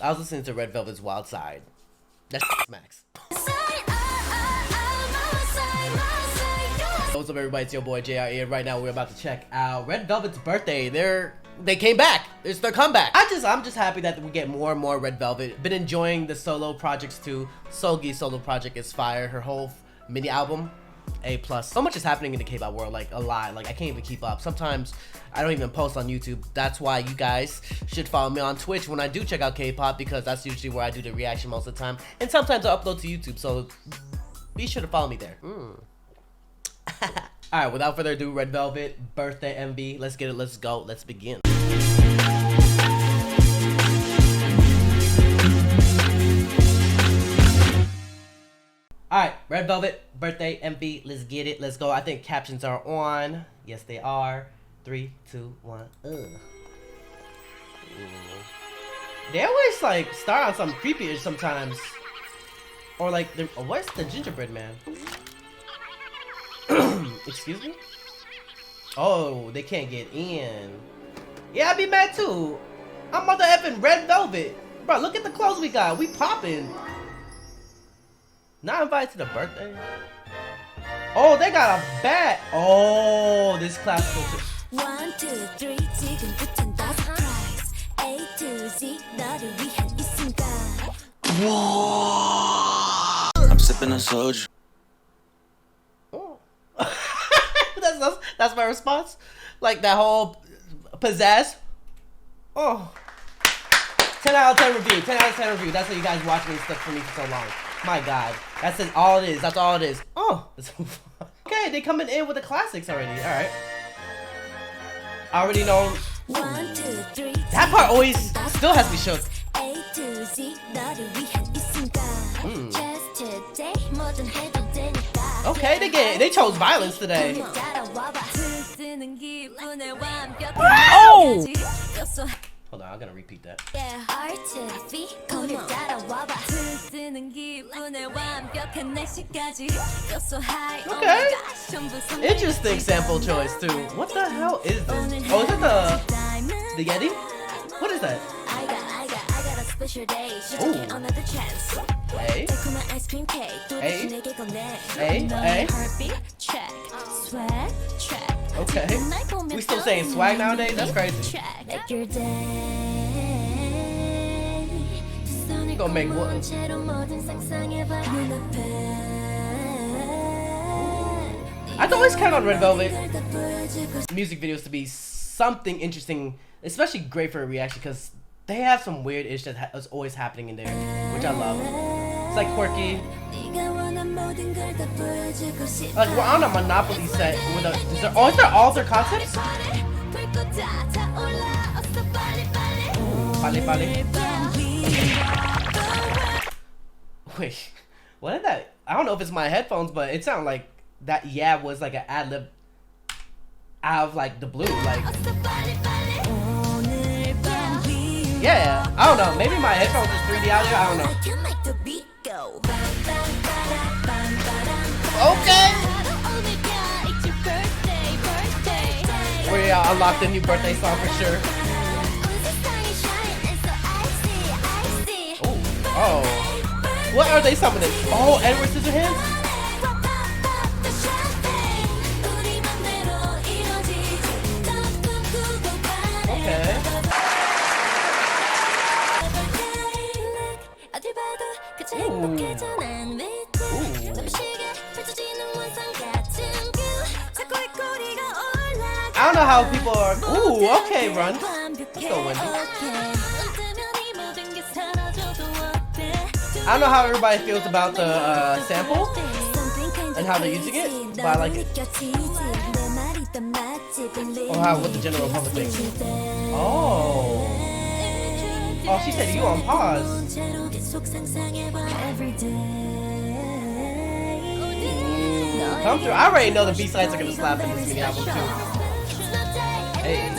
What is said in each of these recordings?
I was listening to Red Velvet's Wild Side. That's smacks. What's up, everybody? It's your boy JRE, and right now we're about to check out Red Velvet's birthday. They came back. It's their comeback. I'm just happy that we get more and more Red Velvet. Been enjoying the solo projects too. Solgi's solo project is fire. Her whole mini album, A+. So much is happening in the K-pop world, like a lot. Like I can't even keep up. Sometimes I don't even post on YouTube. That's why you guys should follow me on Twitch when I do check out K-pop, because that's usually where I do the reaction most of the time. And sometimes I upload to YouTube, so be sure to follow me there. Alright, without further ado, Red Velvet, birthday MV. Let's get it, let's go, let's begin. Alright, Red Velvet, birthday MV, let's get it, let's go. I think captions are on. Yes, they are. 3, 2, 1, They always like start on some creepy sometimes. Or like, what's the gingerbread man? Excuse me? Oh, they can't get in. Yeah, I'd be mad too. I'm about to effing Red Velvet. Bro, look at the clothes we got. We popping. Not invited to the birthday. Oh, they got a bat. Oh, this classical too. 1, 2, 3 지금부터는 다 surprise. A to Z 너를 위한 이 순간. I'm sipping on soju. That's my response. Like that whole pizzazz. Oh. 10 out of 10 review. 10 out of 10 review. That's what you guys watching me stuff for me for so long. My God. That's all it is. That's all it is. Oh. Okay, they coming in with the classics already. Alright. I already know. 1, 2, 3 That part always still has me shook. A to Z 너를 위한 이 순간. Just today 뭐든 해도 되니까. Okay, they chose violence today. Oh! Hold on, I'm gonna repeat that. Okay. Interesting sample choice too. What the hell is this? Oh, is that the Yeti? What is that? Hey. Hey. Okay. We still saying swag nowadays? That's crazy. You gonna make what? I'd always count on Red Velvet music videos to be something interesting, especially great for a reaction, because they have some weird ish that is always happening in there, which I love. It's like quirky. Like we're on a Monopoly set with is there all their concepts? Wait, what is that? I don't know if it's my headphones, but it sounded like that. Yeah, was like an ad lib out of like the blue, like. Yeah, I don't know. Maybe my headphones is 3D audio. I don't know. Okay. We unlocked a new birthday song for sure. Oh. What are they summoning? Oh, Edward Scissorhands? Okay. I don't know how people are. Ooh, okay, run. Let's go, Wendy. I don't know how everybody feels about the sample and how they're using it, but I like it. Or what the general public thinks. Oh. Oh, she said you on pause. Come through. I already know the B-sides are gonna slap in this mini album too. Hey.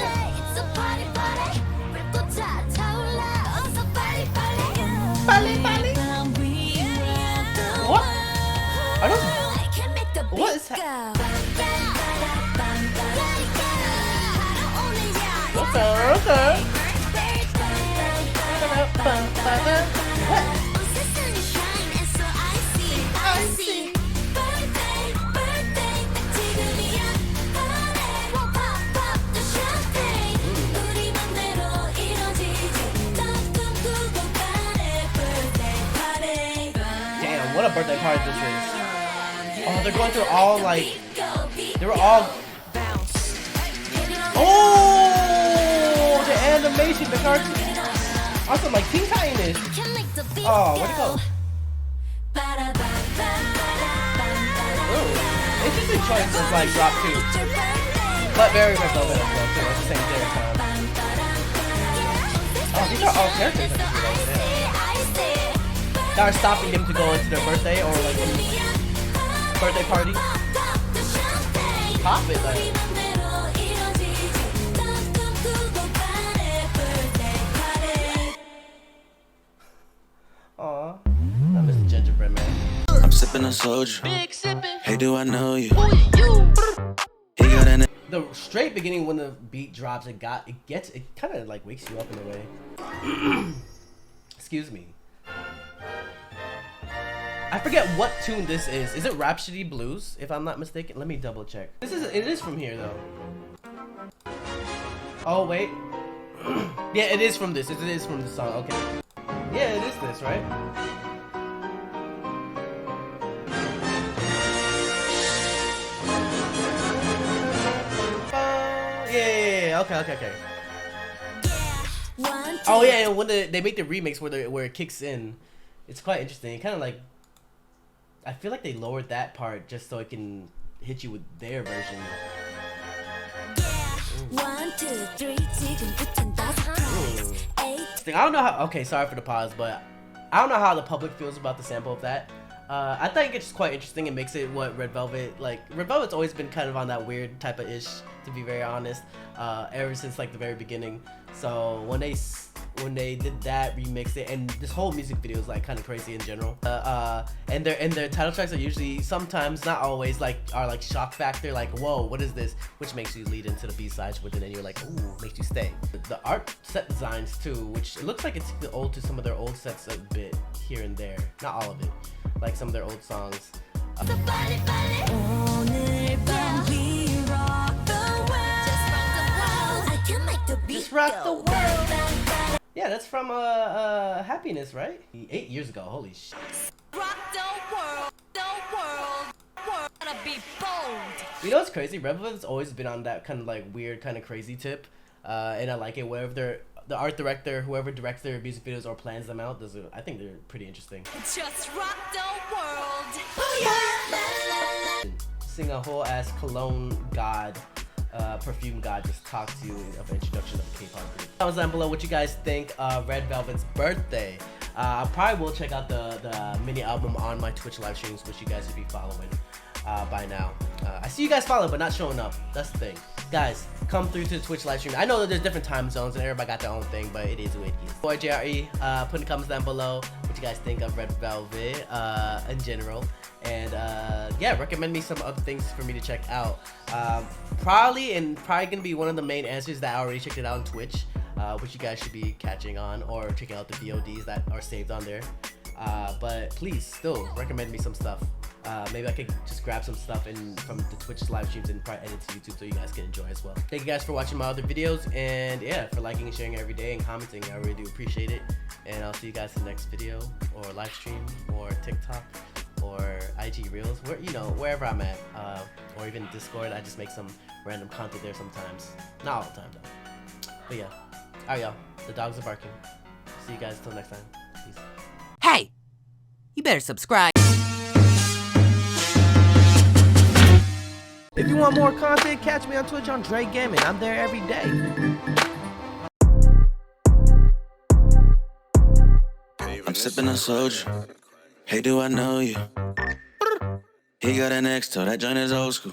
What? Are those? What is that? Okay. Damn, what a birthday party this is. Oh, they're going through all like, they were all. Oh, the animation, the cartoon. Also, like Teen Titans. Oh, where'd it go? Ooh, interesting choice of like drop 2, but very Red Velvet as well too. At the same time. Oh, these are all characters. That are stopping them to go into their birthday or like birthday party. Pop it like. Aw, I miss the gingerbread man. I'm sipping a soju. Big sippin'. Hey, do I know you? Who you? He got an The straight beginning when the beat drops, it kind of like wakes you up in a way. Excuse me. I forget what tune this is. Is it Rhapsody Blues? If I'm not mistaken, let me double check. It is from here though. Oh wait. Yeah, it is from this. It is from the song. Okay. Yeah, it is this, right? Yeah. Okay. Oh yeah, and when they make the remix where it kicks in, it's quite interesting. It kind of like, I feel like they lowered that part just so it can hit you with their version. One, two, three, 지금부터는 다 surprise. I don't know how. Okay, sorry for the pause, but I don't know how the public feels about the sample of that. I think it's quite interesting. It makes it what Red Velvet like. Red Velvet's always been kind of on that weird type of ish, to be very honest. Ever since like the very beginning. So when they did that, remix it, and this whole music video is like kind of crazy in general. And their title tracks are usually, sometimes, not always, like are like shock factor, like whoa, what is this? Which makes you lead into the B-sides, but then you're like, ooh, makes you stay. The art set designs too, which it looks like it's old to some of their old sets a bit here and there, not all of it, like some of their old songs. Just rock the world. Yeah, that's from Happiness, right? 8 years ago. Holy shit. Rock the world, gotta be bold. You know what's crazy? Red Velvet's always been on that kind of like weird, kind of crazy tip, and I like it. Wherever the art director, whoever directs their music videos or plans them out, I think they're pretty interesting. Just rock the world. Sing a whole ass cologne god. Perfume god just talk to you of introduction of a K-pop group. Comments down below what you guys think of Red Velvet's birthday. I probably will check out the mini album on my Twitch live streams, which you guys should be following by now. I see you guys following but not showing up. That's the thing. Guys, come through to the Twitch live stream. I know that there's different time zones and everybody got their own thing, but it is what it is. Boy JRE, put in the comments down below what you guys think of Red Velvet in general. And yeah, recommend me some other things for me to check out. Probably gonna be one of the main answers that I already checked it out on Twitch, which you guys should be catching on or checking out the VODs that are saved on there. But please still recommend me some stuff. Maybe I could just grab some stuff from the Twitch live streams and probably edit to YouTube so you guys can enjoy as well. Thank you guys for watching my other videos, and yeah, for liking and sharing every day and commenting. I really do appreciate it. And I'll see you guys in the next video or live stream or TikTok or IG Reels, wherever I'm at, or even Discord. I just make some random content there sometimes. Not all the time though. But yeah. Alright y'all, the dogs are barking. See you guys till next time. Peace. Hey! You better subscribe. If you want more content, catch me on Twitch on Jrekml. I'm there every day. I'm sipping a soju. Hey, do I know you? He got an ex, so that joint is old school.